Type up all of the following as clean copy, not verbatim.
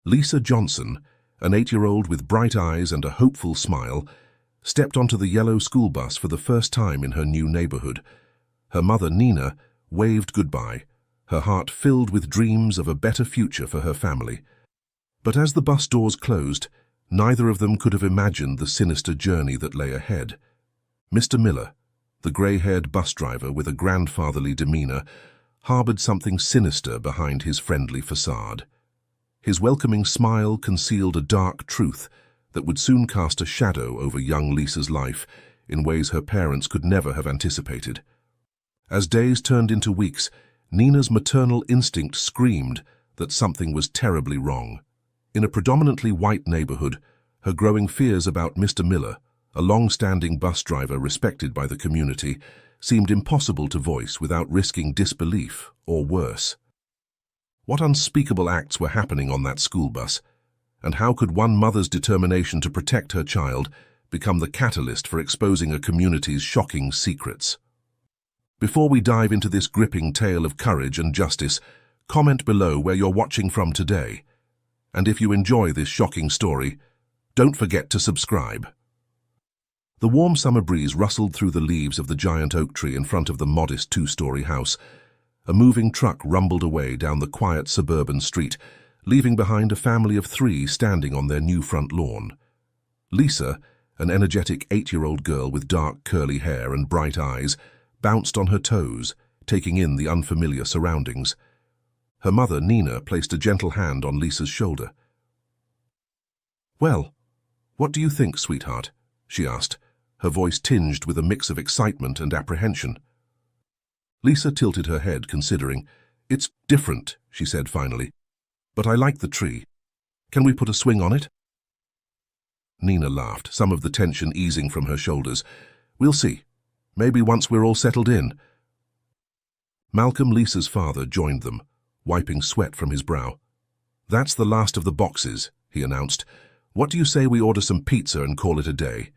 Lisa Johnson, an 8-year-old with bright eyes and a hopeful smile, stepped onto the yellow school bus for the first time in her new neighborhood. Her mother, Nina, waved goodbye, her heart filled with dreams of a better future for her family. But as the bus doors closed, neither of them could have imagined the sinister journey that lay ahead. Mr. Miller, the grey-haired bus driver with a grandfatherly demeanor, harbored something sinister behind his friendly facade. His welcoming smile concealed a dark truth that would soon cast a shadow over young Lisa's life in ways her parents could never have anticipated. As days turned into weeks, Nina's maternal instinct screamed that something was terribly wrong. In a predominantly white neighborhood, her growing fears about Mr. Miller, a long-standing bus driver respected by the community, seemed impossible to voice without risking disbelief or worse. What unspeakable acts were happening on that school bus, and how could one mother's determination to protect her child become the catalyst for exposing a community's shocking secrets? Before we dive into this gripping tale of courage and justice, comment below where you're watching from today. And if you enjoy this shocking story, don't forget to subscribe. The warm summer breeze rustled through the leaves of the giant oak tree in front of the modest 2-story house. A moving truck rumbled away down the quiet suburban street, leaving behind a family of 3 standing on their new front lawn. Lisa, an energetic 8-year-old girl with dark curly hair and bright eyes, bounced on her toes, taking in the unfamiliar surroundings. Her mother, Nina, placed a gentle hand on Lisa's shoulder. "Well, what do you think, sweetheart?" she asked, her voice tinged with a mix of excitement and apprehension. Lisa tilted her head, considering. "It's different," she said finally. "But I like the tree. Can we put a swing on it?" Nina laughed, some of the tension easing from her shoulders. "We'll see. Maybe once we're all settled in." Malcolm, Lisa's father, joined them, wiping sweat from his brow. "That's the last of the boxes," he announced. "What do you say we order some pizza and call it a day?"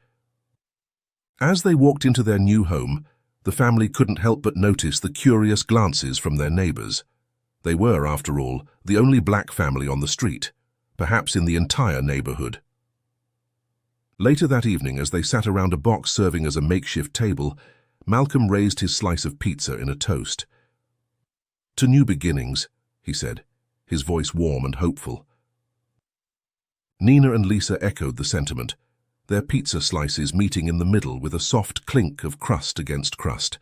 As they walked into their new home, the family couldn't help but notice the curious glances from their neighbors. They were, after all, the only black family on the street, perhaps in the entire neighborhood. Later that evening, as they sat around a box serving as a makeshift table, Malcolm raised his slice of pizza in a toast. "To new beginnings," he said, his voice warm and hopeful. Nina and Lisa echoed the sentiment, their pizza slices meeting in the middle with a soft clink of crust against crust.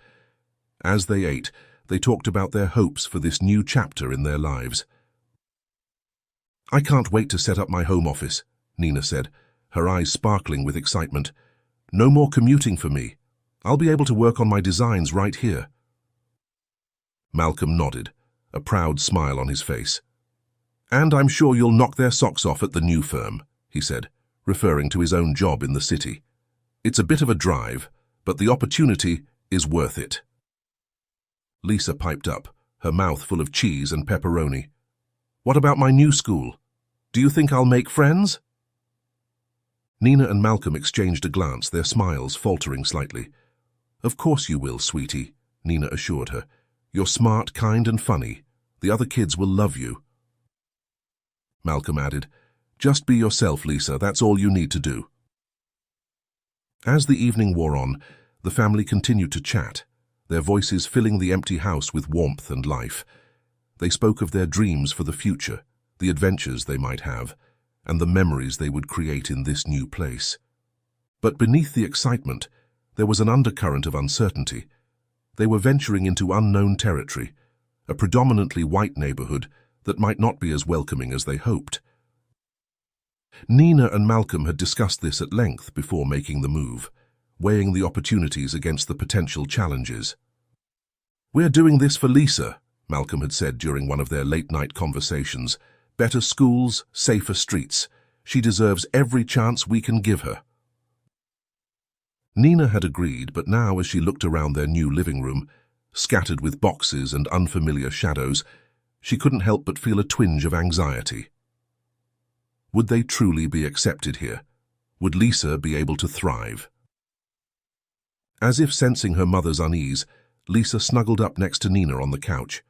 As they ate, they talked about their hopes for this new chapter in their lives. "I can't wait to set up my home office," Nina said, her eyes sparkling with excitement. "No more commuting for me. I'll be able to work on my designs right here." Malcolm nodded, a proud smile on his face. "And I'm sure you'll knock their socks off at the new firm," he said, referring to his own job in the city. "It's a bit of a drive, but the opportunity is worth it." Lisa piped up, her mouth full of cheese and pepperoni. "What about my new school? Do you think I'll make friends?" Nina and Malcolm exchanged a glance, their smiles faltering slightly. "Of course you will, sweetie," Nina assured her. "You're smart, kind, and funny. The other kids will love you." Malcolm added, "Just be yourself, Lisa. That's all you need to do." As the evening wore on, the family continued to chat, their voices filling the empty house with warmth and life. They spoke of their dreams for the future, the adventures they might have, and the memories they would create in this new place. But beneath the excitement, there was an undercurrent of uncertainty. They were venturing into unknown territory, a predominantly white neighborhood that might not be as welcoming as they hoped. Nina and Malcolm had discussed this at length before making the move, weighing the opportunities against the potential challenges. "We're doing this for Lisa," Malcolm had said during one of their late-night conversations. "Better schools, safer streets. She deserves every chance we can give her." Nina had agreed, but now as she looked around their new living room, scattered with boxes and unfamiliar shadows, she couldn't help but feel a twinge of anxiety. Would they truly be accepted here? Would Lisa be able to thrive? As if sensing her mother's unease, Lisa snuggled up next to Nina on the couch.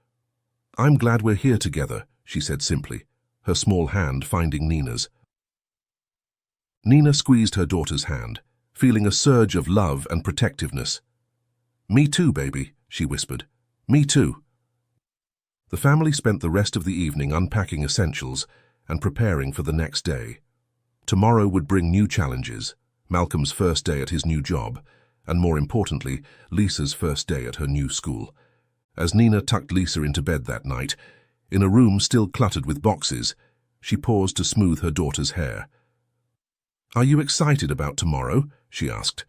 "I'm glad we're here together," she said simply, her small hand finding Nina's. Nina squeezed her daughter's hand, feeling a surge of love and protectiveness. "Me too, baby," she whispered. "Me too." The family spent the rest of the evening unpacking essentials and preparing for the next day. Tomorrow would bring new challenges, Malcolm's first day at his new job, and more importantly, Lisa's first day at her new school. As Nina tucked Lisa into bed that night, in a room still cluttered with boxes, she paused to smooth her daughter's hair. "Are you excited about tomorrow?" she asked.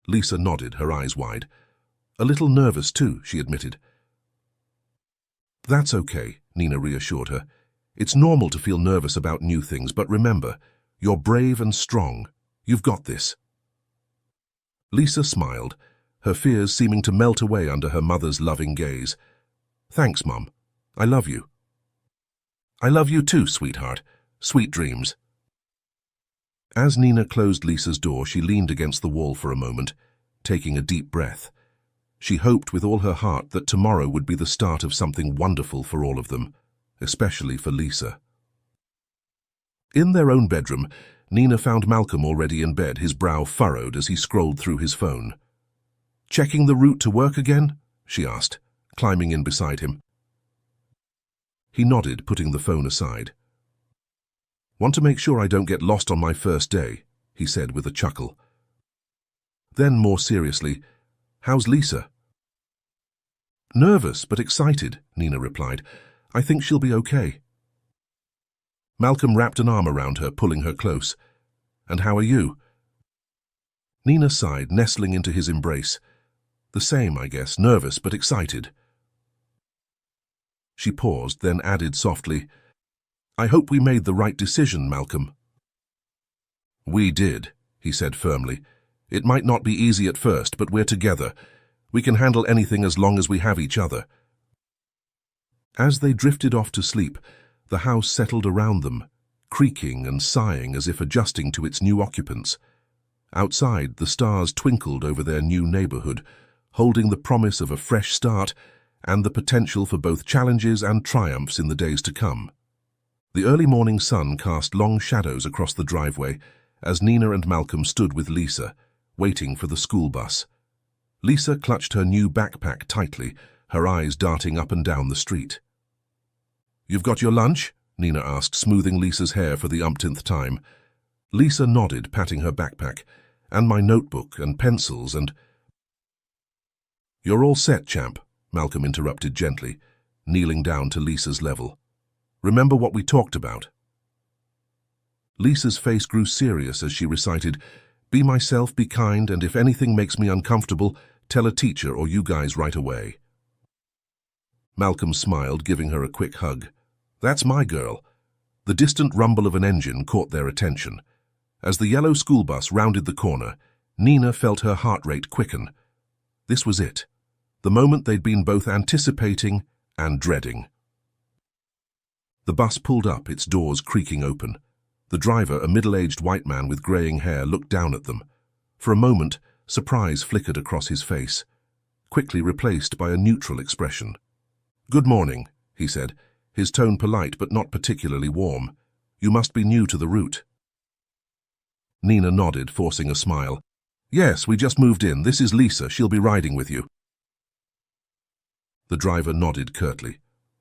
Lisa nodded, her eyes wide. "A little nervous too," she admitted. "That's okay," Nina reassured her. "It's normal to feel nervous about new things, but remember, you're brave and strong. You've got this." Lisa smiled, her fears seeming to melt away under her mother's loving gaze. "Thanks, Mum. I love you." "I love you too, sweetheart. Sweet dreams." As Nina closed Lisa's door, she leaned against the wall for a moment, taking a deep breath. She hoped with all her heart that tomorrow would be the start of something wonderful for all of them, especially for Lisa. In their own bedroom, Nina found Malcolm already in bed, his brow furrowed as he scrolled through his phone. "Checking the route to work again?" she asked, climbing in beside him. He nodded, putting the phone aside. "Want to make sure I don't get lost on my first day," he said with a chuckle. Then, more seriously, "How's Lisa?" "Nervous, but excited," Nina replied. "I think she'll be okay." Malcolm wrapped an arm around her, pulling her close. "And how are you?" Nina sighed, nestling into his embrace. "The same, I guess, nervous but excited." She paused, then added softly, "I hope we made the right decision, Malcolm." "We did," he said firmly. "It might not be easy at first, but we're together. We can handle anything as long as we have each other." As they drifted off to sleep, the house settled around them, creaking and sighing as if adjusting to its new occupants. Outside, the stars twinkled over their new neighborhood, holding the promise of a fresh start and the potential for both challenges and triumphs in the days to come. The early morning sun cast long shadows across the driveway as Nina and Malcolm stood with Lisa, waiting for the school bus. Lisa clutched her new backpack tightly, her eyes darting up and down the street. "You've got your lunch?" Nina asked, smoothing Lisa's hair for the umpteenth time. Lisa nodded, patting her backpack. "And my notebook and pencils and—" "You're all set, champ," Malcolm interrupted gently, kneeling down to Lisa's level. "Remember what we talked about?" Lisa's face grew serious as she recited, "Be myself, be kind, and if anything makes me uncomfortable, tell a teacher or you guys right away." Malcolm smiled, giving her a quick hug. "That's my girl." The distant rumble of an engine caught their attention. As the yellow school bus rounded the corner, Nina felt her heart rate quicken. This was it, the moment they'd been both anticipating and dreading. The bus pulled up, its doors creaking open. The driver, a middle-aged white man with graying hair, looked down at them. For a moment, surprise flickered across his face, quickly replaced by a neutral expression. "Good morning," he said, his tone polite but not particularly warm. "You must be new to the route." Nina nodded, forcing a smile. "Yes, we just moved in. This is Lisa. She'll be riding with you." The driver nodded curtly.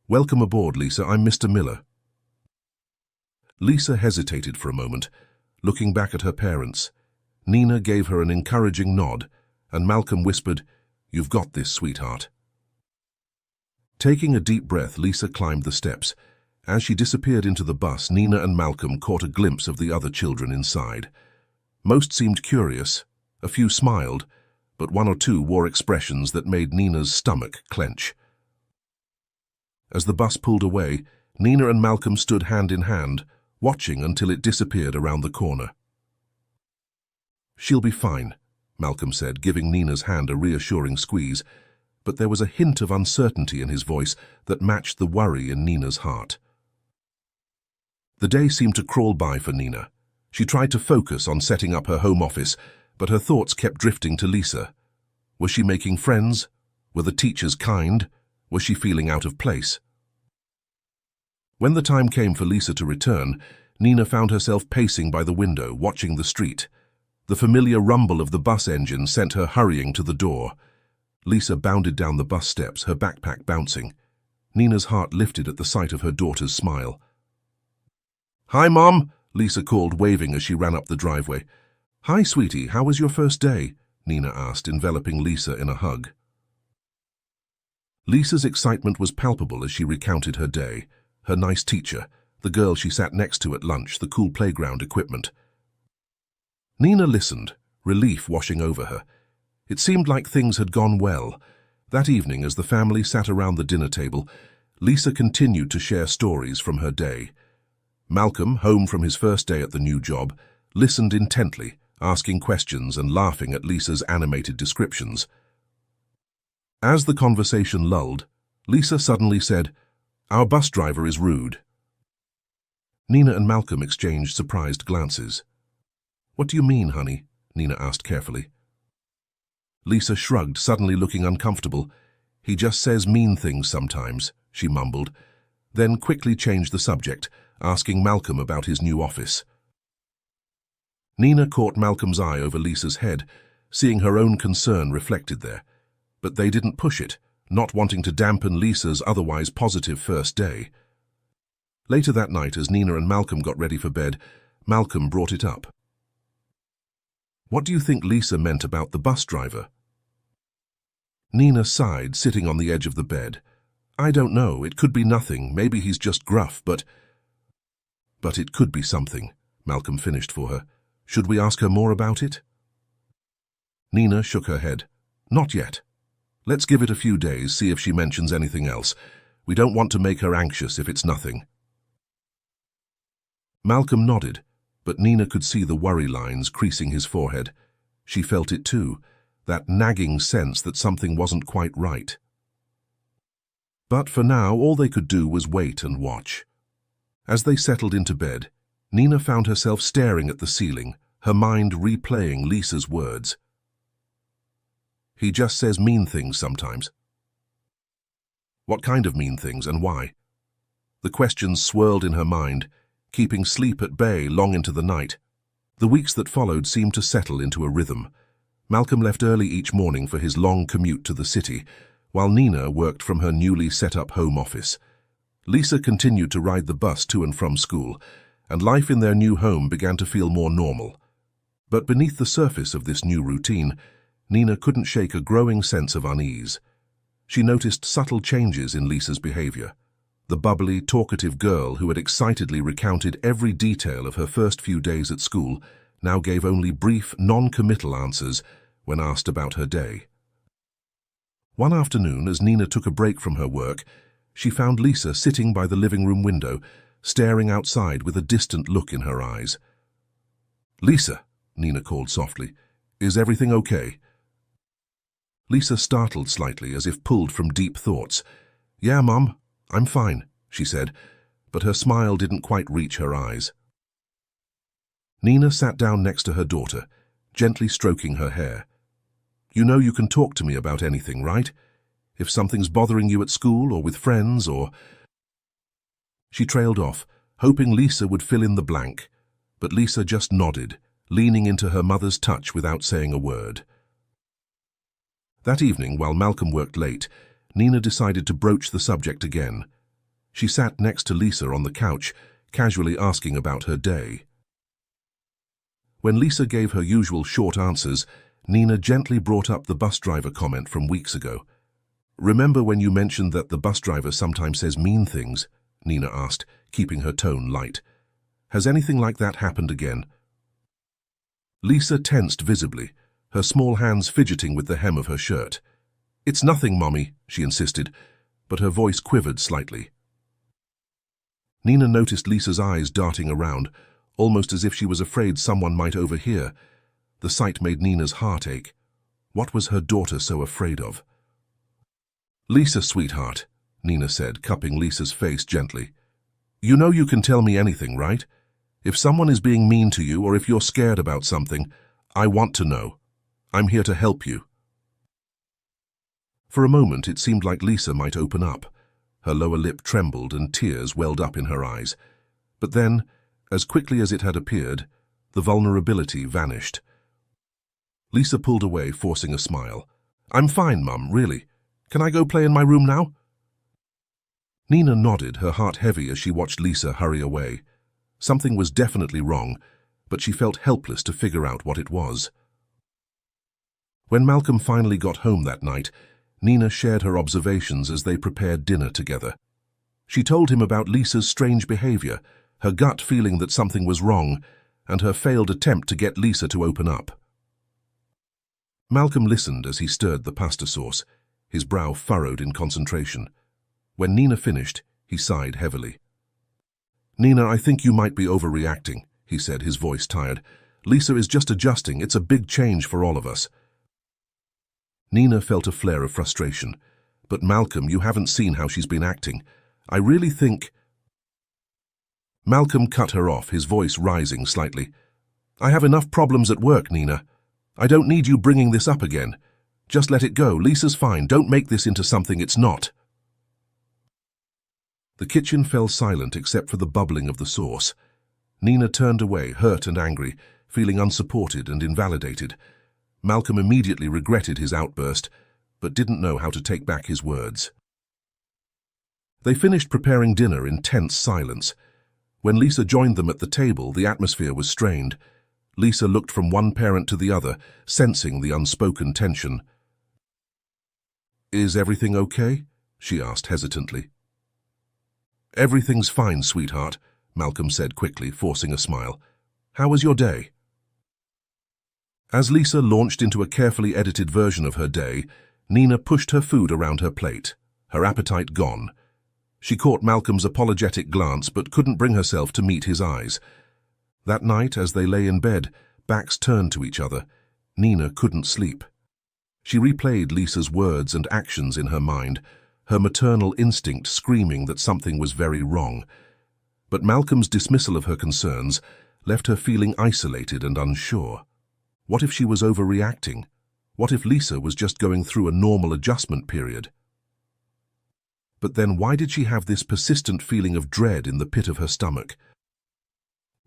"Welcome aboard, Lisa. I'm Mr. Miller." Lisa hesitated for a moment, looking back at her parents. Nina gave her an encouraging nod, and Malcolm whispered, "You've got this, sweetheart." Taking a deep breath, Lisa climbed the steps. As she disappeared into the bus, Nina and Malcolm caught a glimpse of the other children inside. Most seemed curious, a few smiled, but one or two wore expressions that made Nina's stomach clench. As the bus pulled away, Nina and Malcolm stood hand in hand, watching until it disappeared around the corner. "She'll be fine," Malcolm said, giving Nina's hand a reassuring squeeze, but there was a hint of uncertainty in his voice that matched the worry in Nina's heart. The day seemed to crawl by for Nina. She tried to focus on setting up her home office, but her thoughts kept drifting to Lisa. Was she making friends? Were the teachers kind? Was she feeling out of place? When the time came for Lisa to return, Nina found herself pacing by the window, watching the street. The familiar rumble of the bus engine sent her hurrying to the door. Lisa bounded down the bus steps, her backpack bouncing. Nina's heart lifted at the sight of her daughter's smile. "Hi, Mom," Lisa called, waving as she ran up the driveway. "Hi, sweetie, how was your first day?" Nina asked, enveloping Lisa in a hug. Lisa's excitement was palpable as she recounted her day, her nice teacher, the girl she sat next to at lunch, the cool playground equipment. Nina listened, relief washing over her. It seemed like things had gone well. That evening, as the family sat around the dinner table, Lisa continued to share stories from her day. Malcolm, home from his first day at the new job, listened intently, asking questions and laughing at Lisa's animated descriptions. As the conversation lulled, Lisa suddenly said, "Our bus driver is rude." Nina and Malcolm exchanged surprised glances. "What do you mean, honey?" Nina asked carefully. Lisa shrugged, suddenly looking uncomfortable. "He just says mean things sometimes," she mumbled, then quickly changed the subject, asking Malcolm about his new office. Nina caught Malcolm's eye over Lisa's head, seeing her own concern reflected there. But they didn't push it, not wanting to dampen Lisa's otherwise positive first day. Later that night, as Nina and Malcolm got ready for bed, Malcolm brought it up. "What do you think Lisa meant about the bus driver?" Nina sighed, sitting on the edge of the bed. "I don't know, it could be nothing, maybe he's just gruff, but it could be something," Malcolm finished for her. "Should we ask her more about it?" Nina shook her head. "Not yet. Let's give it a few days, see if she mentions anything else. We don't want to make her anxious if it's nothing." Malcolm nodded, but Nina could see the worry lines creasing his forehead. She felt it too, that nagging sense that something wasn't quite right. But for now, all they could do was wait and watch. As they settled into bed, Nina found herself staring at the ceiling, her mind replaying Lisa's words. "He just says mean things sometimes." What kind of mean things and why? The questions swirled in her mind, keeping sleep at bay long into the night. The weeks that followed seemed to settle into a rhythm. Malcolm left early each morning for his long commute to the city, while Nina worked from her newly set-up home office. Lisa continued to ride the bus to and from school, and life in their new home began to feel more normal. But beneath the surface of this new routine, Nina couldn't shake a growing sense of unease. She noticed subtle changes in Lisa's behavior. The bubbly, talkative girl who had excitedly recounted every detail of her first few days at school now gave only brief, non-committal answers when asked about her day. One afternoon, as Nina took a break from her work, she found Lisa sitting by the living room window, staring outside with a distant look in her eyes. "Lisa," Nina called softly, "is everything okay?" Lisa startled slightly, as if pulled from deep thoughts. "Yeah, Mom, I'm fine," she said, but her smile didn't quite reach her eyes. Nina sat down next to her daughter, gently stroking her hair. "You know you can talk to me about anything, right? If something's bothering you at school or with friends or—" She trailed off, hoping Lisa would fill in the blank, but Lisa just nodded, leaning into her mother's touch without saying a word. That evening, while Malcolm worked late, Nina decided to broach the subject again. She sat next to Lisa on the couch, casually asking about her day. When Lisa gave her usual short answers, Nina gently brought up the bus driver comment from weeks ago. "Remember when you mentioned that the bus driver sometimes says mean things?" Nina asked, keeping her tone light. "Has anything like that happened again?" Lisa tensed visibly, her small hands fidgeting with the hem of her shirt. "It's nothing, Mommy," she insisted, but her voice quivered slightly. Nina noticed Lisa's eyes darting around, almost as if she was afraid someone might overhear. The sight made Nina's heart ache. What was her daughter so afraid of? "Lisa, sweetheart," Nina said, cupping Lisa's face gently. "You know you can tell me anything, right? If someone is being mean to you or if you're scared about something, I want to know. I'm here to help you." For a moment, it seemed like Lisa might open up. Her lower lip trembled and tears welled up in her eyes. But then, as quickly as it had appeared, the vulnerability vanished. Lisa pulled away, forcing a smile. "I'm fine, Mum, really. Can I go play in my room now?" Nina nodded, her heart heavy as she watched Lisa hurry away. Something was definitely wrong, but she felt helpless to figure out what it was. When Malcolm finally got home that night, Nina shared her observations as they prepared dinner together. She told him about Lisa's strange behavior, her gut feeling that something was wrong, and her failed attempt to get Lisa to open up. Malcolm listened as he stirred the pasta sauce, his brow furrowed in concentration. When Nina finished, he sighed heavily. "Nina, I think you might be overreacting," he said, his voice tired. "Lisa is just adjusting. It's a big change for all of us." Nina felt a flare of frustration. "But Malcolm, you haven't seen how she's been acting. I really think—" Malcolm cut her off, his voice rising slightly. "I have enough problems at work, Nina. I don't need you bringing this up again. Just let it go. Lisa's fine. Don't make this into something it's not." The kitchen fell silent except for the bubbling of the sauce. Nina turned away, hurt and angry, feeling unsupported and invalidated. Malcolm immediately regretted his outburst, but didn't know how to take back his words. They finished preparing dinner in tense silence. When Lisa joined them at the table, the atmosphere was strained. Lisa looked from one parent to the other, sensing the unspoken tension. "Is everything okay?" she asked hesitantly. "Everything's fine, sweetheart," Malcolm said quickly, forcing a smile. "How was your day?" As Lisa launched into a carefully edited version of her day, Nina pushed her food around her plate, her appetite gone. She caught Malcolm's apologetic glance but couldn't bring herself to meet his eyes. That night, as they lay in bed, backs turned to each other, Nina couldn't sleep. She replayed Lisa's words and actions in her mind, her maternal instinct screaming that something was very wrong. But Malcolm's dismissal of her concerns left her feeling isolated and unsure. What if she was overreacting? What if Lisa was just going through a normal adjustment period? But then why did she have this persistent feeling of dread in the pit of her stomach?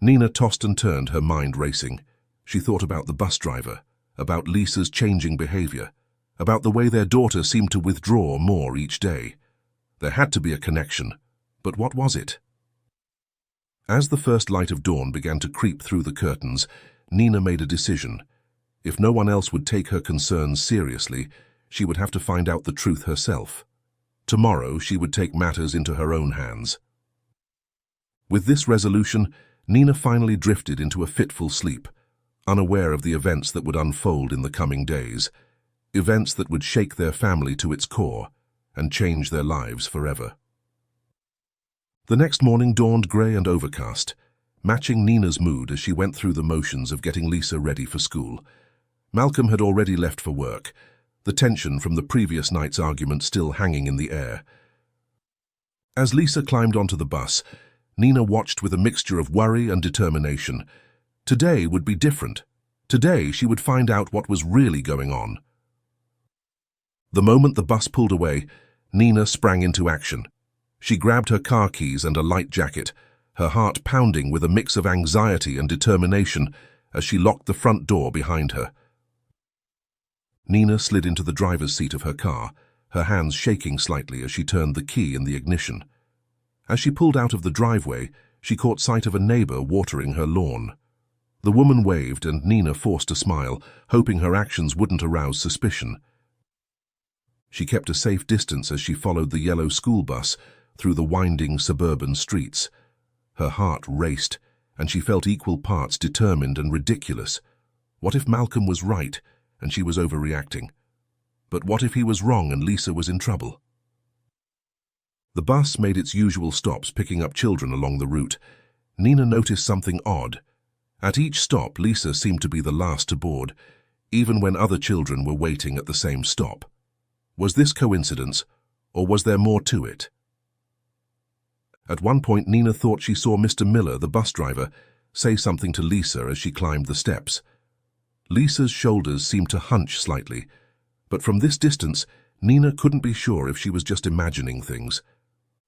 Nina tossed and turned, her mind racing. She thought about the bus driver, about Lisa's changing behavior, about the way their daughter seemed to withdraw more each day. There had to be a connection, but what was it? As the first light of dawn began to creep through the curtains, Nina made a decision. If no one else would take her concerns seriously, she would have to find out the truth herself. Tomorrow, she would take matters into her own hands. With this resolution, Nina finally drifted into a fitful sleep, unaware of the events that would unfold in the coming days, events that would shake their family to its core and change their lives forever. The next morning dawned grey and overcast, matching Nina's mood as she went through the motions of getting Lisa ready for school. Malcolm had already left for work, the tension from the previous night's argument still hanging in the air. As Lisa climbed onto the bus, Nina watched with a mixture of worry and determination. Today would be different. Today she would find out what was really going on. The moment the bus pulled away, Nina sprang into action. She grabbed her car keys and a light jacket, her heart pounding with a mix of anxiety and determination as she locked the front door behind her. Nina slid into the driver's seat of her car, her hands shaking slightly as she turned the key in the ignition. As she pulled out of the driveway, she caught sight of a neighbor watering her lawn. The woman waved and Nina forced a smile, hoping her actions wouldn't arouse suspicion. She kept a safe distance as she followed the yellow school bus through the winding suburban streets. Her heart raced, and she felt equal parts determined and ridiculous. What if Malcolm was right and she was overreacting? But what if he was wrong and Lisa was in trouble? The bus made its usual stops, picking up children along the route. Nina noticed something odd. At each stop, Lisa seemed to be the last to board, even when other children were waiting at the same stop. Was this coincidence, or was there more to it? At one point, Nina thought she saw Mr. Miller, the bus driver, say something to Lisa as she climbed the steps. Lisa's shoulders seemed to hunch slightly, but from this distance, Nina couldn't be sure if she was just imagining things.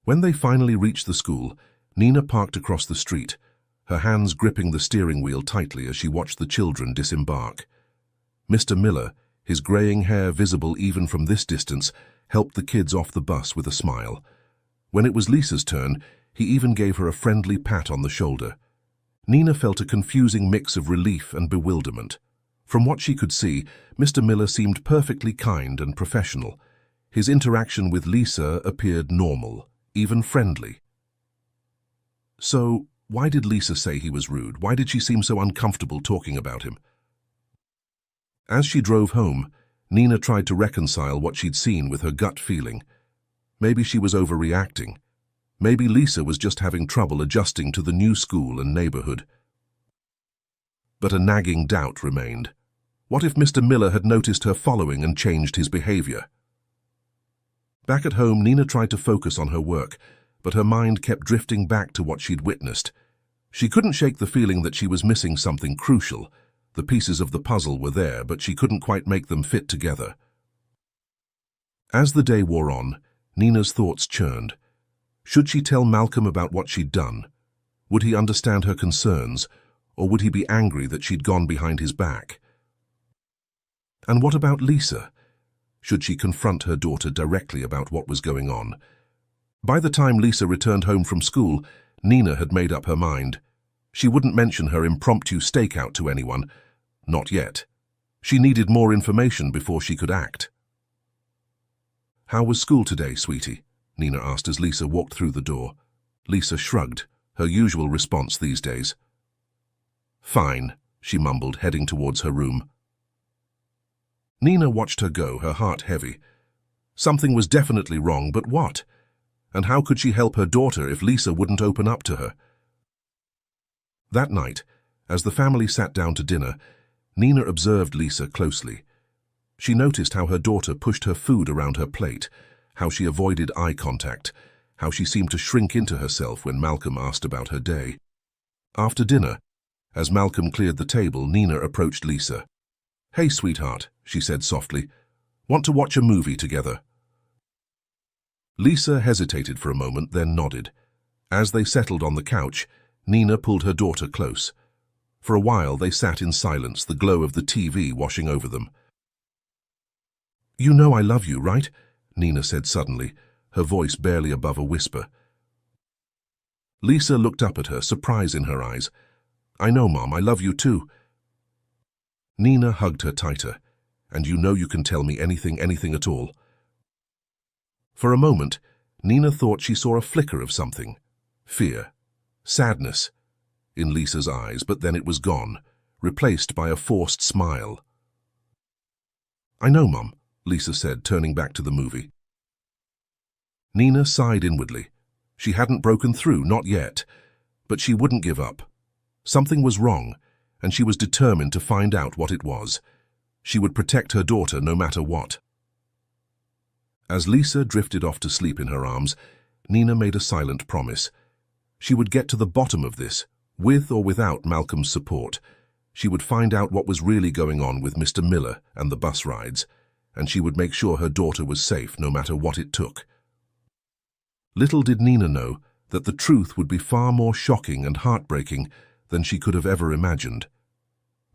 When they finally reached the school, Nina parked across the street, her hands gripping the steering wheel tightly as she watched the children disembark. Mr. Miller, his graying hair visible even from this distance, helped the kids off the bus with a smile. When it was Lisa's turn, he even gave her a friendly pat on the shoulder. Nina felt a confusing mix of relief and bewilderment. From what she could see, Mr. Miller seemed perfectly kind and professional. His interaction with Lisa appeared normal, even friendly. So, why did Lisa say he was rude? Why did she seem so uncomfortable talking about him? As she drove home, Nina tried to reconcile what she'd seen with her gut feeling. Maybe she was overreacting. Maybe Lisa was just having trouble adjusting to the new school and neighborhood. But a nagging doubt remained. What if Mr. Miller had noticed her following and changed his behavior? Back at home, Nina tried to focus on her work, but her mind kept drifting back to what she'd witnessed. She couldn't shake the feeling that she was missing something crucial. The pieces of the puzzle were there, but she couldn't quite make them fit together. As the day wore on, Nina's thoughts churned. Should she tell Malcolm about what she'd done? Would he understand her concerns, or would he be angry that she'd gone behind his back? And what about Lisa? Should she confront her daughter directly about what was going on? By the time Lisa returned home from school, Nina had made up her mind. She wouldn't mention her impromptu stakeout to anyone. Not yet. She needed more information before she could act. "How was school today, sweetie?" Nina asked as Lisa walked through the door. Lisa shrugged, her usual response these days. "Fine," she mumbled, heading towards her room. Nina watched her go, her heart heavy. Something was definitely wrong, but what? And how could she help her daughter if Lisa wouldn't open up to her? That night, as the family sat down to dinner, Nina observed Lisa closely. She noticed how her daughter pushed her food around her plate, how she avoided eye contact, how she seemed to shrink into herself when Malcolm asked about her day. After dinner, as Malcolm cleared the table, Nina approached Lisa. "Hey, sweetheart," she said softly. "Want to watch a movie together?" Lisa hesitated for a moment, then nodded. As they settled on the couch, Nina pulled her daughter close. For a while they sat in silence, the glow of the TV washing over them. "You know I love you, right?" Nina said suddenly, her voice barely above a whisper. Lisa looked up at her, surprise in her eyes. "I know, Mom, I love you too." Nina hugged her tighter. "And you know you can tell me anything at all." For a moment, Nina thought she saw a flicker of something. Fear, sadness, in Lisa's eyes, but then it was gone, replaced by a forced smile. "I know, Mum," Lisa said, turning back to the movie. Nina sighed inwardly. She hadn't broken through, not yet, but she wouldn't give up. Something was wrong, and she was determined to find out what it was. She would protect her daughter no matter what. As Lisa drifted off to sleep in her arms, Nina made a silent promise. She would get to the bottom of this, with or without Malcolm's support. She would find out what was really going on with Mr. Miller and the bus rides, and she would make sure her daughter was safe no matter what it took. Little did Nina know that the truth would be far more shocking and heartbreaking than she could have ever imagined.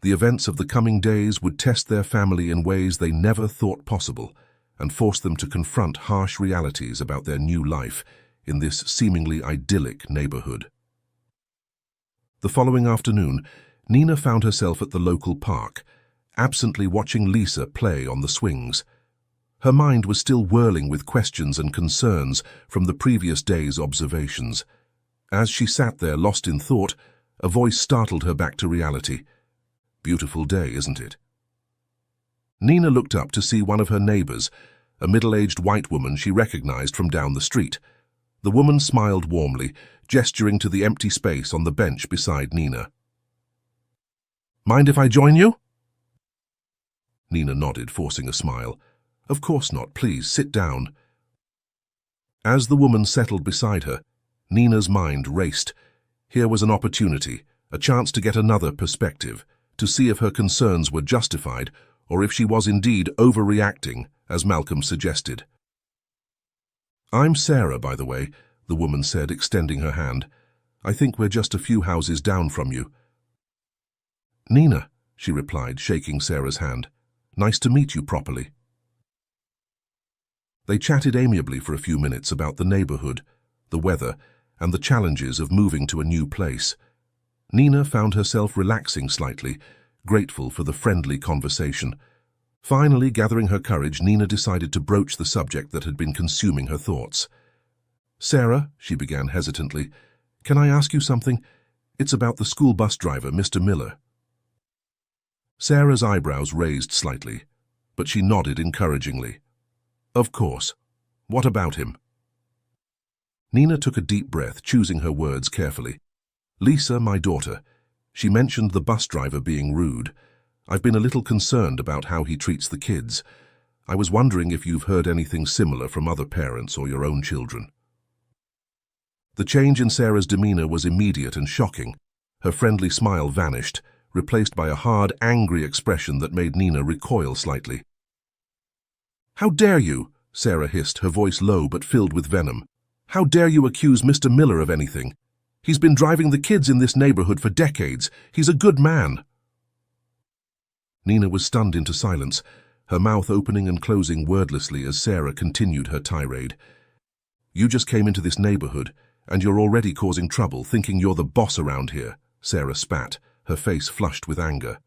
The events of the coming days would test their family in ways they never thought possible and force them to confront harsh realities about their new life in this seemingly idyllic neighborhood. The following afternoon, Nina found herself at the local park, absently watching Lisa play on the swings. Her mind was still whirling with questions and concerns from the previous day's observations. As she sat there lost in thought, a voice startled her back to reality. "Beautiful day, isn't it?" Nina looked up to see one of her neighbors, a middle-aged white woman she recognized from down the street. The woman smiled warmly, gesturing to the empty space on the bench beside Nina. "Mind if I join you?" Nina nodded, forcing a smile. "Of course not. Please, sit down." As the woman settled beside her, Nina's mind raced. Here was an opportunity, a chance to get another perspective, to see if her concerns were justified or if she was indeed overreacting, as Malcolm suggested. "I'm Sarah, by the way," the woman said, extending her hand. "I think we're just a few houses down from you." "Nina," she replied, shaking Sarah's hand. "Nice to meet you properly." They chatted amiably for a few minutes about the neighborhood, the weather, and the challenges of moving to a new place. Nina found herself relaxing slightly, grateful for the friendly conversation. Finally, gathering her courage, Nina decided to broach the subject that had been consuming her thoughts. "Sarah," she began hesitantly, "can I ask you something? It's about the school bus driver, Mr. Miller." Sarah's eyebrows raised slightly, but she nodded encouragingly. "Of course. What about him?" Nina took a deep breath, choosing her words carefully. "Lisa, my daughter, she mentioned the bus driver being rude. I've been a little concerned about how he treats the kids. I was wondering if you've heard anything similar from other parents or your own children." The change in Sarah's demeanor was immediate and shocking. Her friendly smile vanished, replaced by a hard, angry expression that made Nina recoil slightly. "How dare you?" Sarah hissed, her voice low but filled with venom. "How dare you accuse Mr. Miller of anything? He's been driving the kids in this neighborhood for decades. He's a good man." Nina was stunned into silence, her mouth opening and closing wordlessly as Sarah continued her tirade. "You just came into this neighborhood, and you're already causing trouble, thinking you're the boss around here," Sarah spat, her face flushed with anger.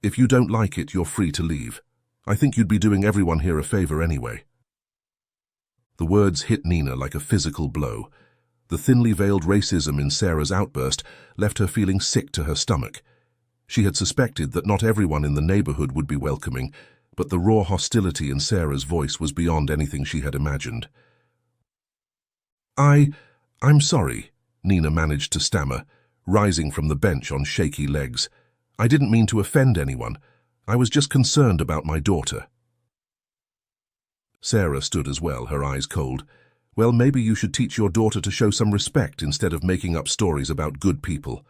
"If you don't like it, you're free to leave. I think you'd be doing everyone here a favor anyway." The words hit Nina like a physical blow. The thinly veiled racism in Sarah's outburst left her feeling sick to her stomach. She had suspected that not everyone in the neighborhood would be welcoming, but the raw hostility in Sarah's voice was beyond anything she had imagined. I'm sorry," Nina managed to stammer, rising from the bench on shaky legs. "I didn't mean to offend anyone. I was just concerned about my daughter." Sarah stood as well, her eyes cold. "Well, maybe you should teach your daughter to show some respect instead of making up stories about good people."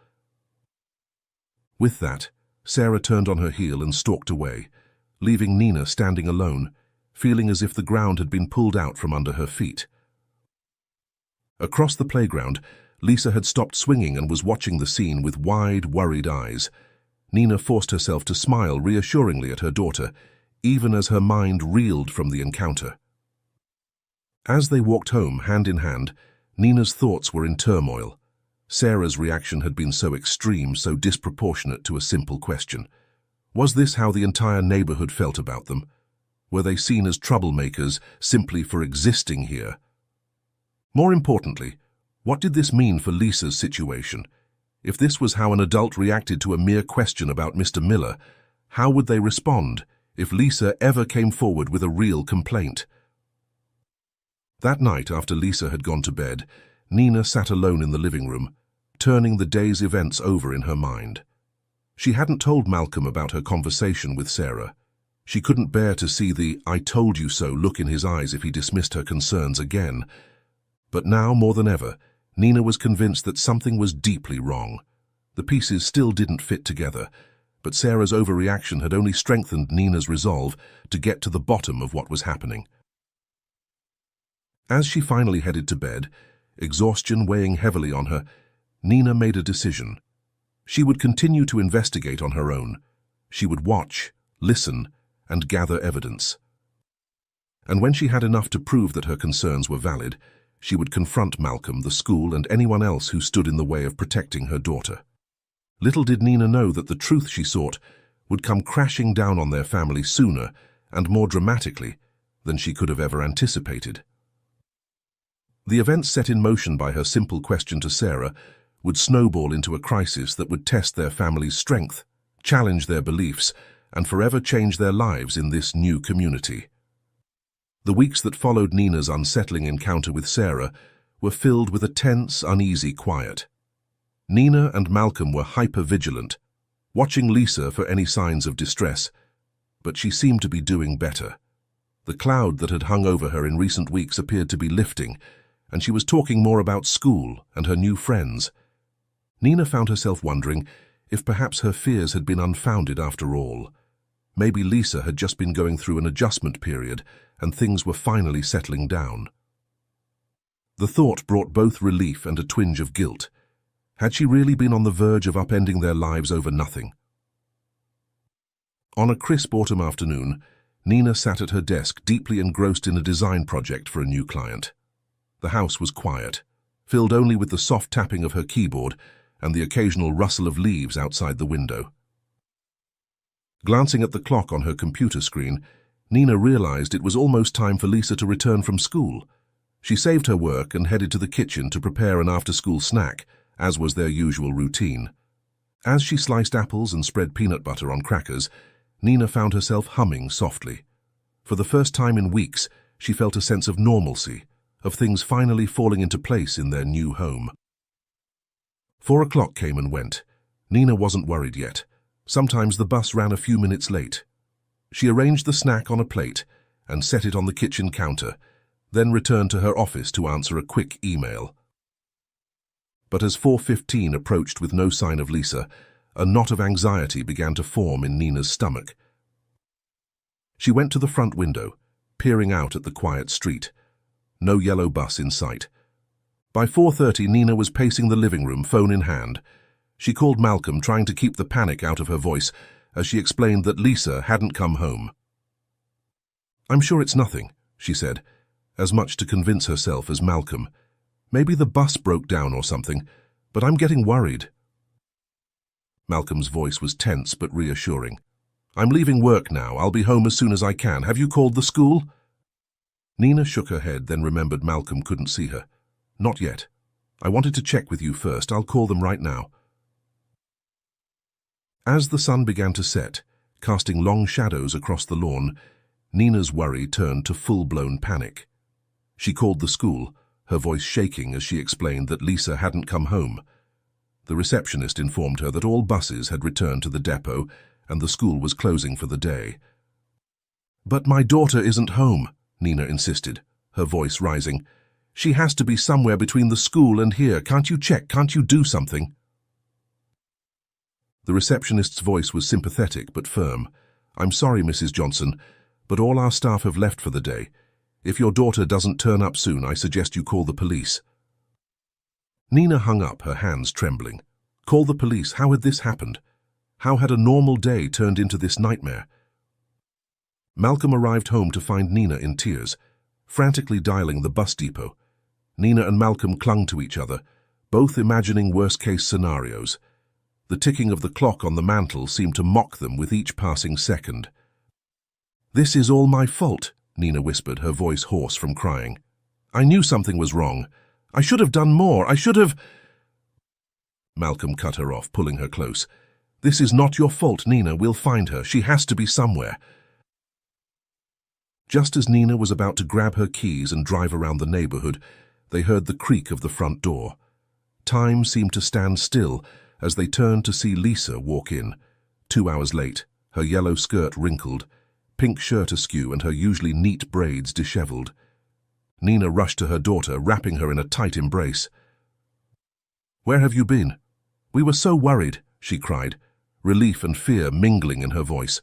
With that, Sarah turned on her heel and stalked away, leaving Nina standing alone, feeling as if the ground had been pulled out from under her feet. Across the playground, Lisa had stopped swinging and was watching the scene with wide, worried eyes. Nina forced herself to smile reassuringly at her daughter, even as her mind reeled from the encounter. As they walked home, hand in hand, Nina's thoughts were in turmoil. Sarah's reaction had been so extreme, so disproportionate to a simple question. Was this how the entire neighborhood felt about them? Were they seen as troublemakers simply for existing here? More importantly, what did this mean for Lisa's situation? If this was how an adult reacted to a mere question about Mr. Miller, how would they respond if Lisa ever came forward with a real complaint? That night, after Lisa had gone to bed, Nina sat alone in the living room, turning the day's events over in her mind. She hadn't told Malcolm about her conversation with Sarah. She couldn't bear to see the "I told you so" look in his eyes if he dismissed her concerns again. But now, more than ever, Nina was convinced that something was deeply wrong. The pieces still didn't fit together, but Sarah's overreaction had only strengthened Nina's resolve to get to the bottom of what was happening. As she finally headed to bed, exhaustion weighing heavily on her, Nina made a decision. She would continue to investigate on her own. She would watch, listen, and gather evidence. And when she had enough to prove that her concerns were valid, she would confront Malcolm, the school, and anyone else who stood in the way of protecting her daughter. Little did Nina know that the truth she sought would come crashing down on their family sooner and more dramatically than she could have ever anticipated. The events set in motion by her simple question to Sarah would snowball into a crisis that would test their family's strength, challenge their beliefs, and forever change their lives in this new community. The weeks that followed Nina's unsettling encounter with Sarah were filled with a tense, uneasy quiet. Nina and Malcolm were hyper-vigilant, watching Lisa for any signs of distress, but she seemed to be doing better. The cloud that had hung over her in recent weeks appeared to be lifting, and she was talking more about school and her new friends. Nina found herself wondering if perhaps her fears had been unfounded after all. Maybe Lisa had just been going through an adjustment period and things were finally settling down. The thought brought both relief and a twinge of guilt. Had she really been on the verge of upending their lives over nothing? On a crisp autumn afternoon, Nina sat at her desk, deeply engrossed in a design project for a new client. The house was quiet, filled only with the soft tapping of her keyboard and the occasional rustle of leaves outside the window. Glancing at the clock on her computer screen, Nina realized it was almost time for Lisa to return from school. She saved her work and headed to the kitchen to prepare an after-school snack, as was their usual routine. As she sliced apples and spread peanut butter on crackers, Nina found herself humming softly. For the first time in weeks, she felt a sense of normalcy, of things finally falling into place in their new home. 4 o'clock came and went. Nina wasn't worried yet. Sometimes the bus ran a few minutes late. She arranged the snack on a plate and set it on the kitchen counter, then returned to her office to answer a quick email. But as 4:15 approached with no sign of Lisa, a knot of anxiety began to form in Nina's stomach. She went to the front window, peering out at the quiet street. No yellow bus in sight. By 4:30, Nina was pacing the living room, phone in hand. She called Malcolm, trying to keep the panic out of her voice, as she explained that Lisa hadn't come home. "I'm sure it's nothing," she said, as much to convince herself as Malcolm. "Maybe the bus broke down or something, but I'm getting worried." Malcolm's voice was tense but reassuring. "I'm leaving work now. I'll be home as soon as I can. Have you called the school?" Nina shook her head, then remembered Malcolm couldn't see her. "Not yet. I wanted to check with you first. I'll call them right now." As the sun began to set, casting long shadows across the lawn, Nina's worry turned to full-blown panic. She called the school, her voice shaking as she explained that Lisa hadn't come home. The receptionist informed her that all buses had returned to the depot and the school was closing for the day. "But my daughter isn't home," Nina insisted, her voice rising. "She has to be somewhere between the school and here. Can't you check? Can't you do something?" The receptionist's voice was sympathetic but firm. "I'm sorry, Mrs. Johnson, but all our staff have left for the day. If your daughter doesn't turn up soon, I suggest you call the police." Nina hung up, her hands trembling. Call the police? How had this happened? How had a normal day turned into this nightmare? Malcolm arrived home to find Nina in tears, frantically dialing the bus depot. Nina and Malcolm clung to each other, both imagining worst-case scenarios. The ticking of the clock on the mantel seemed to mock them with each passing second. "This is all my fault," Nina whispered, her voice hoarse from crying. "I knew something was wrong. I should have done more. I should have—" Malcolm cut her off, pulling her close. "This is not your fault, Nina. We'll find her. She has to be somewhere." Just as Nina was about to grab her keys and drive around the neighborhood, they heard the creak of the front door. Time seemed to stand still as they turned to see Lisa walk in, 2 hours late, her yellow skirt wrinkled, pink shirt askew and her usually neat braids disheveled. Nina rushed to her daughter, wrapping her in a tight embrace. "Where have you been? We were so worried," she cried, relief and fear mingling in her voice.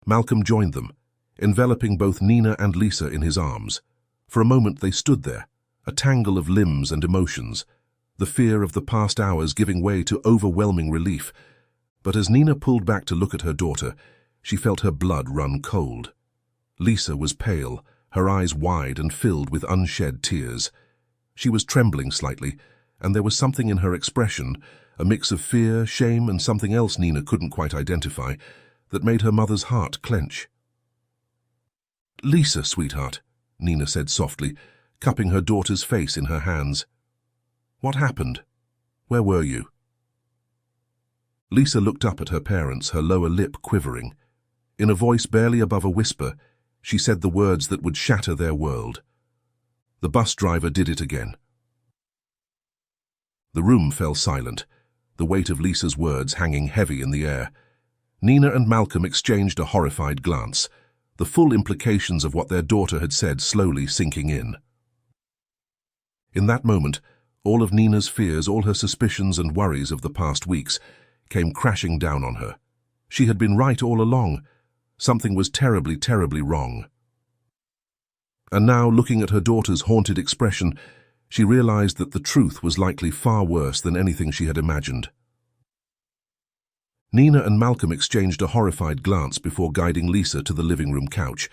Malcolm joined them, enveloping both Nina and Lisa in his arms. For a moment they stood there, a tangle of limbs and emotions, the fear of the past hours giving way to overwhelming relief. But as Nina pulled back to look at her daughter, she felt her blood run cold. Lisa was pale, her eyes wide and filled with unshed tears. She was trembling slightly, and there was something in her expression, a mix of fear, shame, and something else Nina couldn't quite identify, that made her mother's heart clench. "Lisa, sweetheart," Nina said softly, cupping her daughter's face in her hands. "What happened? Where were you?" Lisa looked up at her parents, her lower lip quivering. In a voice barely above a whisper, she said the words that would shatter their world. The bus driver did it again. The room fell silent, the weight of Lisa's words hanging heavy in the air. Nina and Malcolm exchanged a horrified glance, the full implications of what their daughter had said slowly sinking in. In that moment, all of Nina's fears, all her suspicions and worries of the past weeks, came crashing down on her. She had been right all along. Something was terribly, terribly wrong. And now, looking at her daughter's haunted expression, she realized that the truth was likely far worse than anything she had imagined. Nina and Malcolm exchanged a horrified glance before guiding Lisa to the living room couch.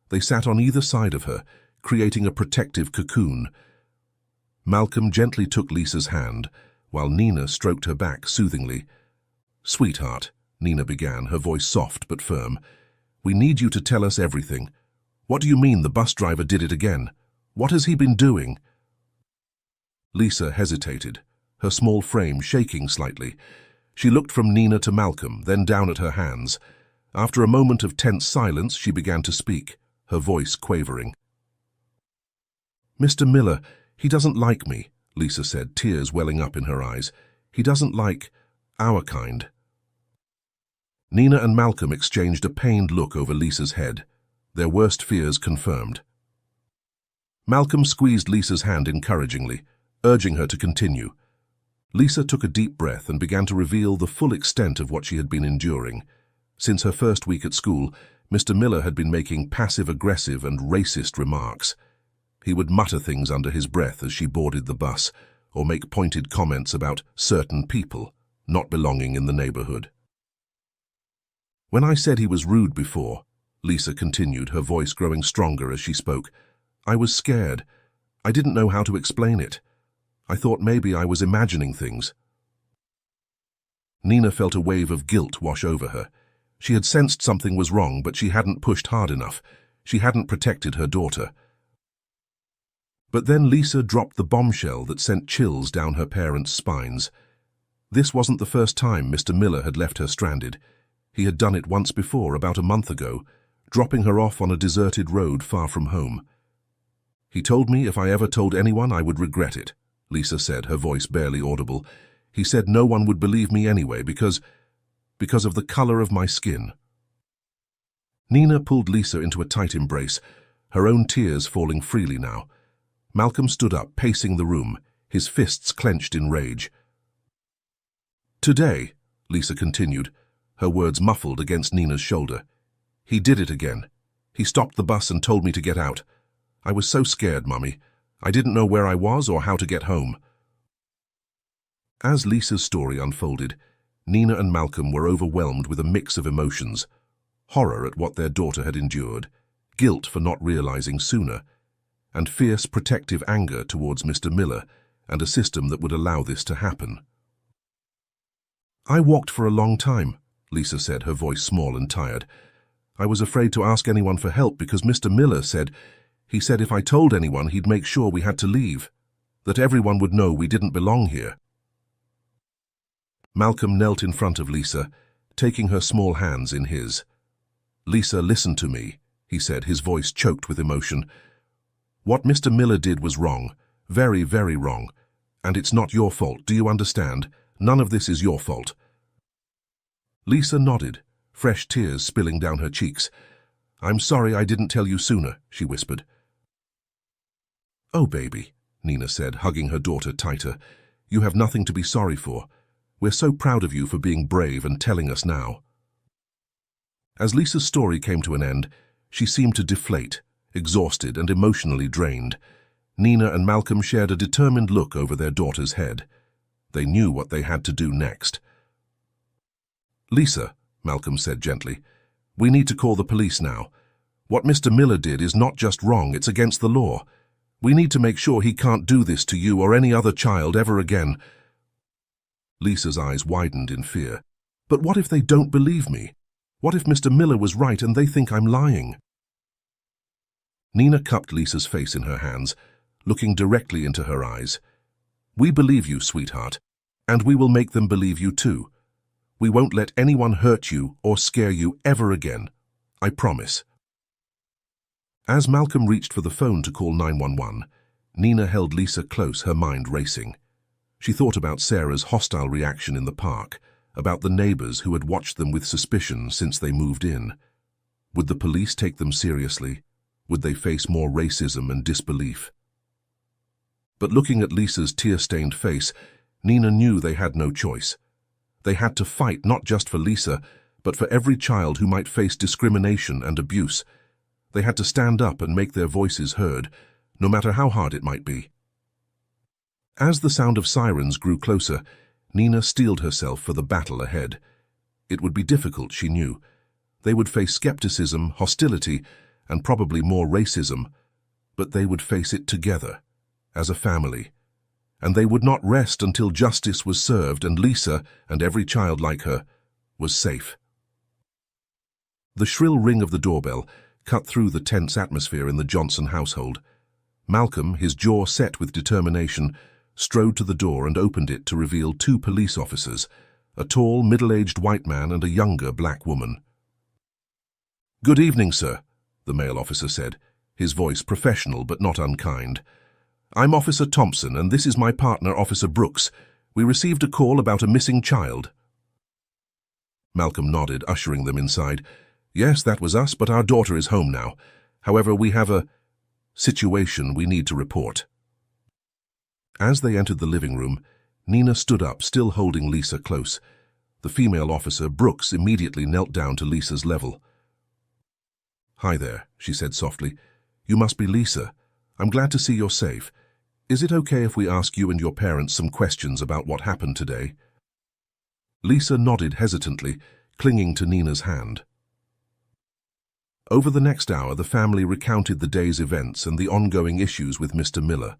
They sat on either side of her, creating a protective cocoon. Malcolm gently took Lisa's hand, while Nina stroked her back soothingly. "Sweetheart," Nina began, her voice soft but firm, "we need you to tell us everything. What do you mean the bus driver did it again? What has he been doing?" Lisa hesitated, her small frame shaking slightly. She looked from Nina to Malcolm, then down at her hands. After a moment of tense silence, she began to speak, her voice quavering. "Mr. Miller, he doesn't like me," Lisa said, tears welling up in her eyes. "He doesn't like our kind." Nina and Malcolm exchanged a pained look over Lisa's head, their worst fears confirmed. Malcolm squeezed Lisa's hand encouragingly, urging her to continue. Lisa took a deep breath and began to reveal the full extent of what she had been enduring. Since her first week at school, Mr. Miller had been making passive-aggressive and racist remarks. He would mutter things under his breath as she boarded the bus, or make pointed comments about certain people not belonging in the neighborhood. "When I said he was rude before," Lisa continued, her voice growing stronger as she spoke, "I was scared. I didn't know how to explain it. I thought maybe I was imagining things." Nina felt a wave of guilt wash over her. She had sensed something was wrong, but she hadn't pushed hard enough. She hadn't protected her daughter. But then Lisa dropped the bombshell that sent chills down her parents' spines. This wasn't the first time Mr. Miller had left her stranded. He had done it once before, about a month ago, dropping her off on a deserted road far from home. "He told me if I ever told anyone I would regret it," Lisa said, her voice barely audible. "He said no one would believe me anyway because of the color of my skin." Nina pulled Lisa into a tight embrace, her own tears falling freely now. Malcolm stood up, pacing the room, his fists clenched in rage. "Today," Lisa continued, her words muffled against Nina's shoulder, "he did it again. He stopped the bus and told me to get out. I was so scared, Mummy. I didn't know where I was or how to get home." As Lisa's story unfolded, Nina and Malcolm were overwhelmed with a mix of emotions: horror at what their daughter had endured, guilt for not realizing sooner, and fierce protective anger towards Mr. Miller and a system that would allow this to happen. "I walked for a long time," Lisa said, her voice small and tired. "I was afraid to ask anyone for help because Mr. Miller said if I told anyone he'd make sure we had to leave, that everyone would know we didn't belong here." Malcolm knelt in front of Lisa, taking her small hands in his. "Lisa, listen to me," he said, his voice choked with emotion. "What Mr. Miller did was wrong, very, very wrong, and it's not your fault, do you understand? None of this is your fault." Lisa nodded, fresh tears spilling down her cheeks. "I'm sorry I didn't tell you sooner," she whispered. "Oh, baby," Nina said, hugging her daughter tighter, "you have nothing to be sorry for. We're so proud of you for being brave and telling us now." As Lisa's story came to an end, she seemed to deflate, exhausted and emotionally drained. Nina and Malcolm shared a determined look over their daughter's head. They knew what they had to do next. "Lisa," Malcolm said gently, "we need to call the police now. What Mr. Miller did is not just wrong, it's against the law. We need to make sure he can't do this to you or any other child ever again." Lisa's eyes widened in fear. "But what if they don't believe me? What if Mr. Miller was right and they think I'm lying?" Nina cupped Lisa's face in her hands, looking directly into her eyes. "We believe you, sweetheart, and we will make them believe you too. We won't let anyone hurt you or scare you ever again. I promise." As Malcolm reached for the phone to call 911, Nina held Lisa close, her mind racing. She thought about Sarah's hostile reaction in the park, about the neighbors who had watched them with suspicion since they moved in. Would the police take them seriously? Would they face more racism and disbelief? But looking at Lisa's tear-stained face, Nina knew they had no choice. They had to fight not just for Lisa, but for every child who might face discrimination and abuse. They had to stand up and make their voices heard, no matter how hard it might be. As the sound of sirens grew closer, Nina steeled herself for the battle ahead. It would be difficult, she knew. They would face skepticism, hostility, and probably more racism, but they would face it together, as a family. And they would not rest until justice was served and Lisa, and every child like her, was safe. The shrill ring of the doorbell cut through the tense atmosphere in the Johnson household. Malcolm, his jaw set with determination, strode to the door and opened it to reveal two police officers, a tall, middle-aged white man and a younger black woman. "Good evening, sir," the male officer said, his voice professional but not unkind. "I'm Officer Thompson, and this is my partner, Officer Brooks. We received a call about a missing child." Malcolm nodded, ushering them inside. "Yes, that was us, but our daughter is home now. However, we have a situation we need to report." As they entered the living room, Nina stood up, still holding Lisa close. The female officer, Brooks, immediately knelt down to Lisa's level. "Hi there," she said softly. "You must be Lisa. I'm glad to see you're safe. Is it okay if we ask you and your parents some questions about what happened today?" Lisa nodded hesitantly, clinging to Nina's hand. Over the next hour, the family recounted the day's events and the ongoing issues with Mr. Miller.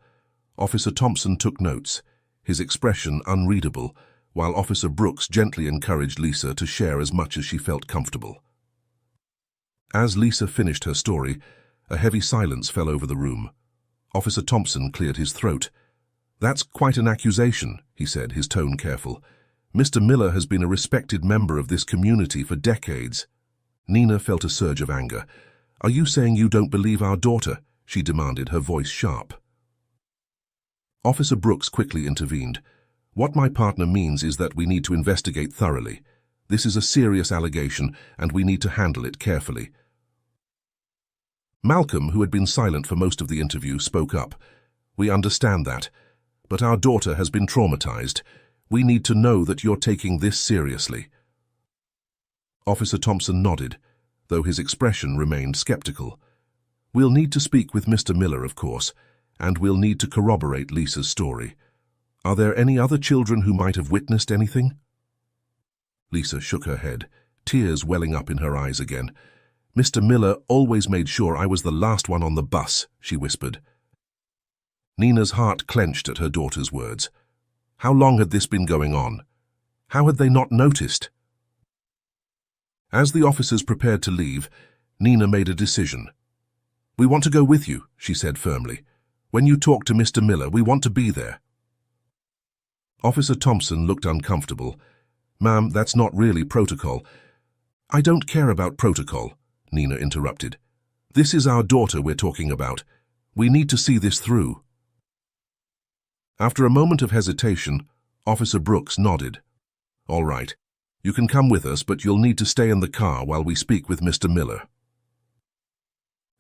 Officer Thompson took notes, his expression unreadable, while Officer Brooks gently encouraged Lisa to share as much as she felt comfortable. As Lisa finished her story, a heavy silence fell over the room. Officer Thompson cleared his throat. "That's quite an accusation," he said, his tone careful. "Mr. Miller has been a respected member of this community for decades." Nina felt a surge of anger. "Are you saying you don't believe our daughter?" she demanded, her voice sharp. Officer Brooks quickly intervened. "What my partner means is that we need to investigate thoroughly. This is a serious allegation, and we need to handle it carefully." Malcolm, who had been silent for most of the interview, spoke up. "We understand that, but our daughter has been traumatized. We need to know that you're taking this seriously." Officer Thompson nodded, though his expression remained skeptical. "We'll need to speak with Mr. Miller, of course, and we'll need to corroborate Lisa's story. Are there any other children who might have witnessed anything?" Lisa shook her head, tears welling up in her eyes again. "Mr. Miller always made sure I was the last one on the bus," she whispered. Nina's heart clenched at her daughter's words. How long had this been going on? How had they not noticed? As the officers prepared to leave, Nina made a decision. "We want to go with you," she said firmly. "When you talk to Mr. Miller, we want to be there." Officer Thompson looked uncomfortable. "Ma'am, that's not really protocol." "I don't care about protocol," Nina interrupted. "This is our daughter we're talking about. We need to see this through." After a moment of hesitation, Officer Brooks nodded. "All right. You can come with us, but you'll need to stay in the car while we speak with Mr. Miller."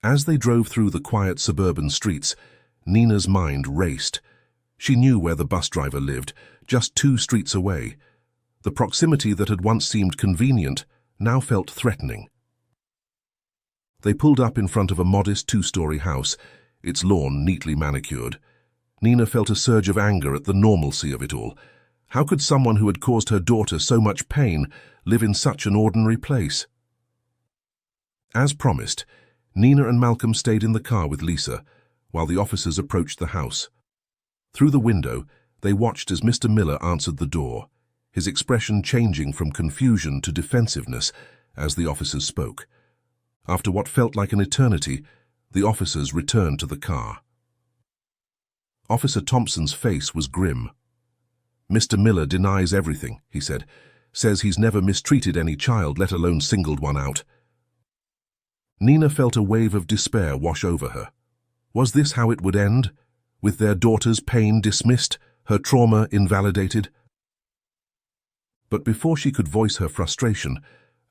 As they drove through the quiet suburban streets, Nina's mind raced. She knew where the bus driver lived, just 2 streets away. The proximity that had once seemed convenient now felt threatening. They pulled up in front of a modest 2-story house, its lawn neatly manicured. Nina felt a surge of anger at the normalcy of it all. How could someone who had caused her daughter so much pain live in such an ordinary place? As promised, Nina and Malcolm stayed in the car with Lisa, while the officers approached the house. Through the window, they watched as Mr. Miller answered the door, his expression changing from confusion to defensiveness as the officers spoke. After what felt like an eternity, the officers returned to the car. Officer Thompson's face was grim. "Mr. Miller denies everything," he said. "Says he's never mistreated any child, let alone singled one out." Nina felt a wave of despair wash over her. Was this how it would end? With their daughter's pain dismissed, her trauma invalidated? But before she could voice her frustration,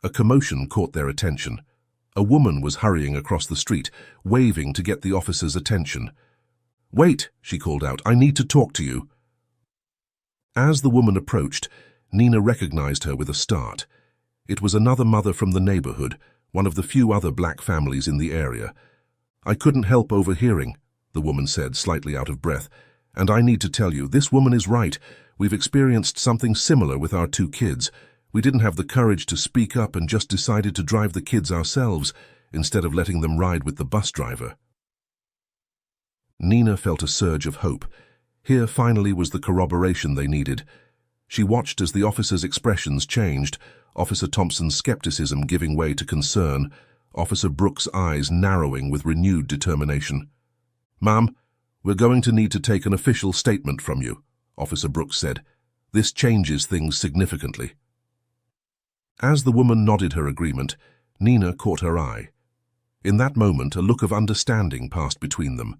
a commotion caught their attention. A woman was hurrying across the street, waving to get the officers' attention. "Wait," she called out, "I need to talk to you." As the woman approached, Nina recognized her with a start. It was another mother from the neighborhood, one of the few other black families in the area. "I couldn't help overhearing," the woman said, slightly out of breath. "And I need to tell you, this woman is right. We've experienced something similar with our 2 kids. We didn't have the courage to speak up and just decided to drive the kids ourselves, instead of letting them ride with the bus driver." Nina felt a surge of hope. Here finally was the corroboration they needed. She watched as the officer's expressions changed, Officer Thompson's skepticism giving way to concern, Officer Brooks' eyes narrowing with renewed determination. "Ma'am, we're going to need to take an official statement from you," Officer Brooks said. "This changes things significantly." As the woman nodded her agreement, Nina caught her eye. In that moment, a look of understanding passed between them,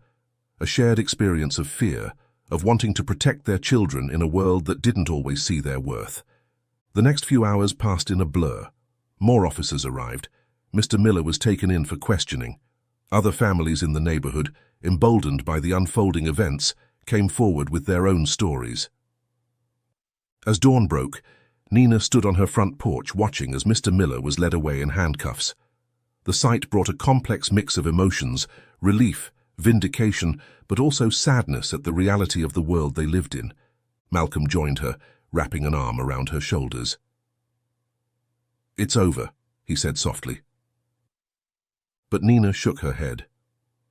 a shared experience of fear, of wanting to protect their children in a world that didn't always see their worth. The next few hours passed in a blur. More officers arrived. Mr. Miller was taken in for questioning. Other families in the neighborhood, emboldened by the unfolding events, came forward with their own stories. As dawn broke, Nina stood on her front porch watching as Mr. Miller was led away in handcuffs. The sight brought a complex mix of emotions, relief, vindication, but also sadness at the reality of the world they lived in. Malcolm joined her, wrapping an arm around her shoulders. "It's over," he said softly. But Nina shook her head.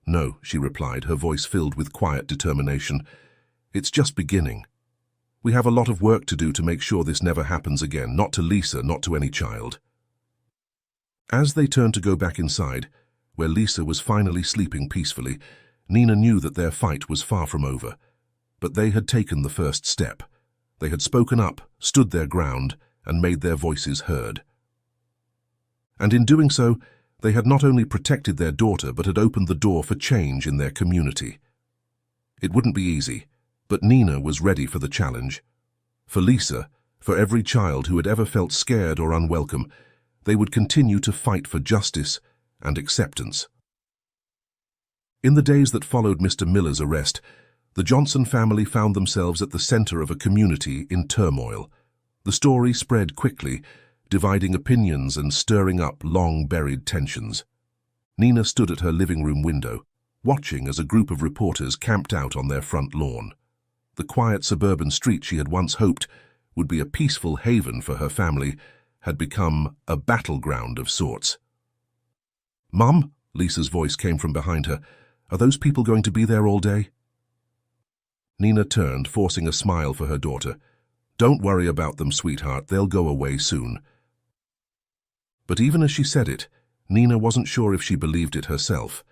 "No," she replied, her voice filled with quiet determination. "It's just beginning. We have a lot of work to do to make sure this never happens again, not to Lisa, not to any child." As they turned to go back inside, where Lisa was finally sleeping peacefully, Nina knew that their fight was far from over. But they had taken the first step. They had spoken up, stood their ground, and made their voices heard. And in doing so, they had not only protected their daughter, but had opened the door for change in their community. It wouldn't be easy, but Nina was ready for the challenge. For Lisa, for every child who had ever felt scared or unwelcome, they would continue to fight for justice and acceptance. In the days that followed Mr. Miller's arrest, the Johnson family found themselves at the center of a community in turmoil. The story spread quickly, dividing opinions and stirring up long-buried tensions. Nina stood at her living room window, watching as a group of reporters camped out on their front lawn. The quiet suburban street she had once hoped would be a peaceful haven for her family had become a battleground of sorts. "Mum," Lisa's voice came from behind her, "are those people going to be there all day?" Nina turned, forcing a smile for her daughter. "Don't worry about them, sweetheart, they'll go away soon." But even as she said it, Nina wasn't sure if she believed it herself.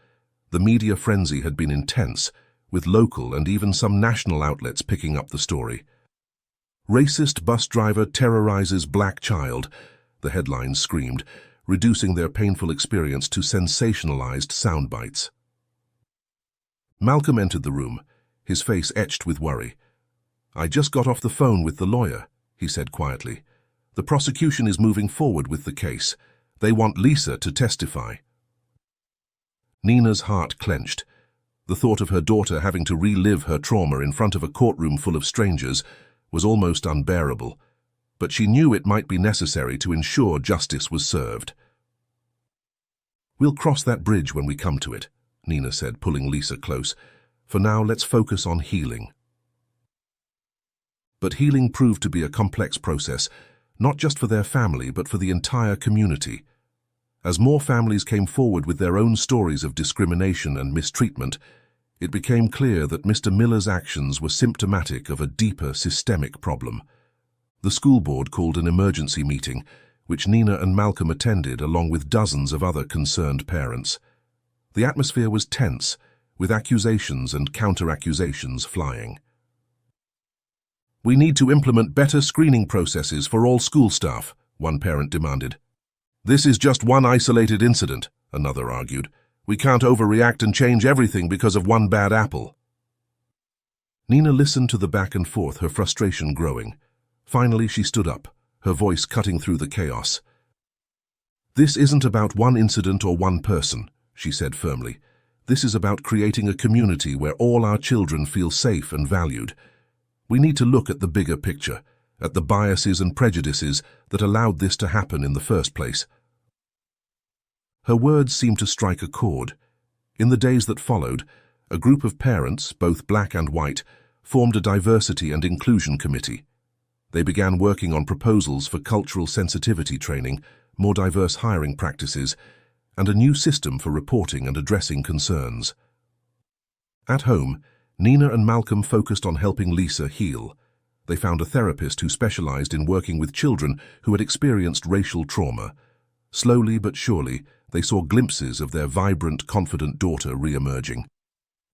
The media frenzy had been intense, with local and even some national outlets picking up the story. "Racist bus driver terrorizes black child," the headlines screamed, reducing their painful experience to sensationalized sound bites. Malcolm entered the room, his face etched with worry. "I just got off the phone with the lawyer," he said quietly. "The prosecution is moving forward with the case. They want Lisa to testify." Nina's heart clenched. The thought of her daughter having to relive her trauma in front of a courtroom full of strangers was almost unbearable, but she knew it might be necessary to ensure justice was served. "We'll cross that bridge when we come to it," Nina said, pulling Lisa close. "For now, let's focus on healing." But healing proved to be a complex process, not just for their family, but for the entire community. As more families came forward with their own stories of discrimination and mistreatment, it became clear that Mr. Miller's actions were symptomatic of a deeper systemic problem. The school board called an emergency meeting, which Nina and Malcolm attended along with dozens of other concerned parents. The atmosphere was tense, with accusations and counter-accusations flying. "We need to implement better screening processes for all school staff," one parent demanded. "This is just one isolated incident," another argued. "We can't overreact and change everything because of one bad apple." Nina listened to the back and forth, her frustration growing. Finally, she stood up, her voice cutting through the chaos. "This isn't about one incident or one person," she said firmly. "This is about creating a community where all our children feel safe and valued. We need to look at the bigger picture, at the biases and prejudices that allowed this to happen in the first place." Her words seemed to strike a chord. In the days that followed, a group of parents, both black and white, formed a diversity and inclusion committee. They began working on proposals for cultural sensitivity training, more diverse hiring practices, and a new system for reporting and addressing concerns. At home, Nina and Malcolm focused on helping Lisa heal. They found a therapist who specialized in working with children who had experienced racial trauma. Slowly but surely, they saw glimpses of their vibrant, confident daughter re-emerging.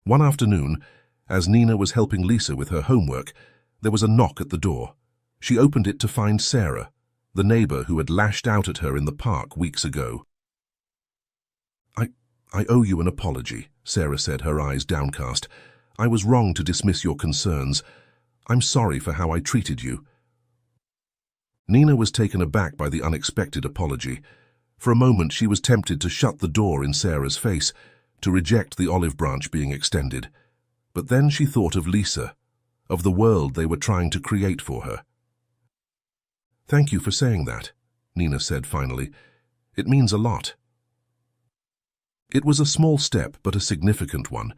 One afternoon, as Nina was helping Lisa with her homework, there was a knock at the door. She opened it to find Sarah, the neighbor who had lashed out at her in the park weeks ago. I owe you an apology, Sarah said, her eyes downcast. I was wrong to dismiss your concerns. I'm sorry for how I treated you. Nina was taken aback by the unexpected apology. For a moment she was tempted to shut the door in Sarah's face, to reject the olive branch being extended. But then she thought of Lisa, of the world they were trying to create for her. Thank you for saying that, Nina said finally. It means a lot. It was a small step, but a significant one.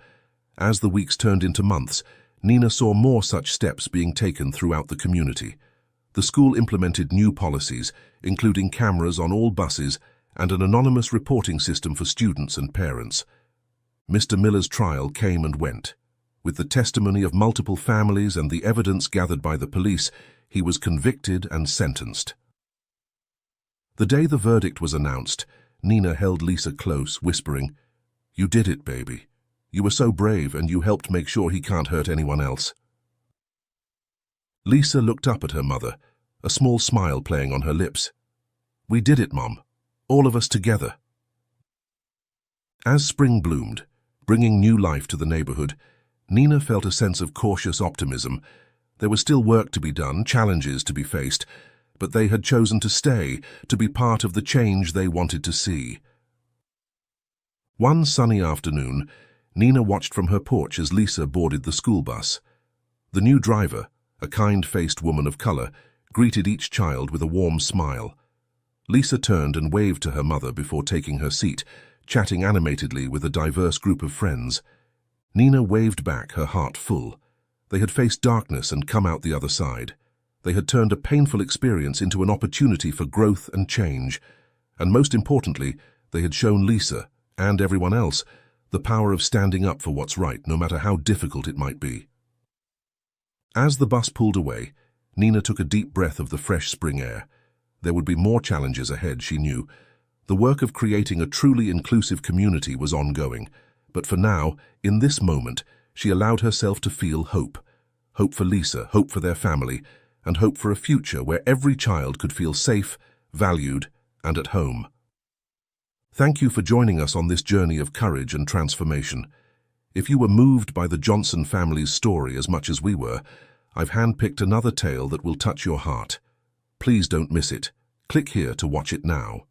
As the weeks turned into months, Nina saw more such steps being taken throughout the community. The school implemented new policies, including cameras on all buses and an anonymous reporting system for students and parents. Mr. Miller's trial came and went. With the testimony of multiple families and the evidence gathered by the police, he was convicted and sentenced. The day the verdict was announced, Nina held Lisa close, whispering, "You did it, baby. You were so brave and you helped make sure he can't hurt anyone else." Lisa looked up at her mother, a small smile playing on her lips. "We did it, Mom. All of us together." As spring bloomed, bringing new life to the neighborhood, Nina felt a sense of cautious optimism. There was still work to be done, challenges to be faced, but they had chosen to stay, to be part of the change they wanted to see. One sunny afternoon, Nina watched from her porch as Lisa boarded the school bus. The new driver, a kind-faced woman of color, greeted each child with a warm smile. Lisa turned and waved to her mother before taking her seat, chatting animatedly with a diverse group of friends. Nina waved back, her heart full. They had faced darkness and come out the other side. They had turned a painful experience into an opportunity for growth and change. And most importantly, they had shown Lisa, and everyone else, the power of standing up for what's right, no matter how difficult it might be. As the bus pulled away, Nina took a deep breath of the fresh spring air. There would be more challenges ahead, she knew. The work of creating a truly inclusive community was ongoing. But for now, in this moment, she allowed herself to feel hope. Hope for Lisa, hope for their family, and hope for a future where every child could feel safe, valued, and at home. Thank you for joining us on this journey of courage and transformation. If you were moved by the Johnson family's story as much as we were, I've handpicked another tale that will touch your heart. Please don't miss it. Click here to watch it now.